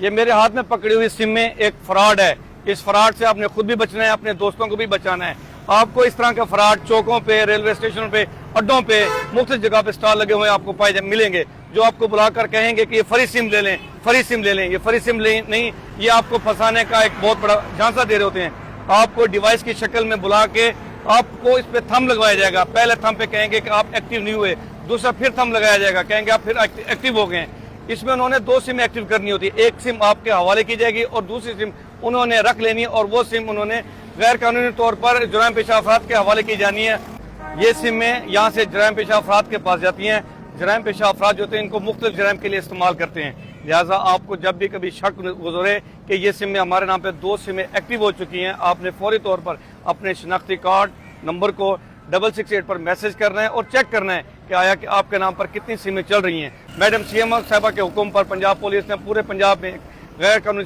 ये मेरे हाथ में पकड़ी हुई सिम में एक फ्रॉड है। इस फ्रॉड से आपने खुद भी बचना है, अपने दोस्तों को भी बचाना है। आपको इस तरह का फ्रॉड चौकों पे, रेलवे स्टेशनों पे, अड्डों पे, मुख्तलिफ जगह पे स्टॉल लगे हुए आपको पाए मिलेंगे, जो आपको बुलाकर कहेंगे कि ये फ्री सिम ले लें, फ्री सिम ले लें। ये फ्री सिम नहीं, ये आपको फंसाने का एक बहुत बड़ा झांसा दे रहे होते हैं। आपको डिवाइस की शक्ल में बुला के आपको इस पे थंब लगवाया जाएगा। पहले थंब पे कहेंगे कि आप एक्टिव नहीं हुए, दूसरा फिर थंब लगाया जाएगा, कहेंगे आप फिर एक्टिव हो गए। इसमें उन्होंने 2 सिम एक्टिव करनी होती है। एक सिम आपके हवाले की जाएगी और दूसरी सिम उन्होंने रख लेनी है, और वो सिम उन्होंने गैर कानूनी तौर पर जुर्म पेशा अफराद के हवाले की जानी है। ये सिमें यहाँ से जुर्म पेशा अफराद के पास जाती हैं। जुर्म पेशा अफराद जो होते हैं इनको मुख्तलिफ जुर्म के लिए इस्तेमाल करते हैं। लिहाजा आपको जब भी कभी शक गुजरे कि ये सिमें हमारे नाम पे 2 सिमें एक्टिव हो चुकी हैं, आपने फौरी तौर पर अपने शनाख्ती कार्ड नंबर को 668 पर मैसेज करना है और चेक करना है कि आया कि आपके नाम पर कितनी सिमें चल रही हैं। मैडम CM साहिबा के हुक्म पर पंजाब पुलिस ने पूरे पंजाब में गैर कानूनी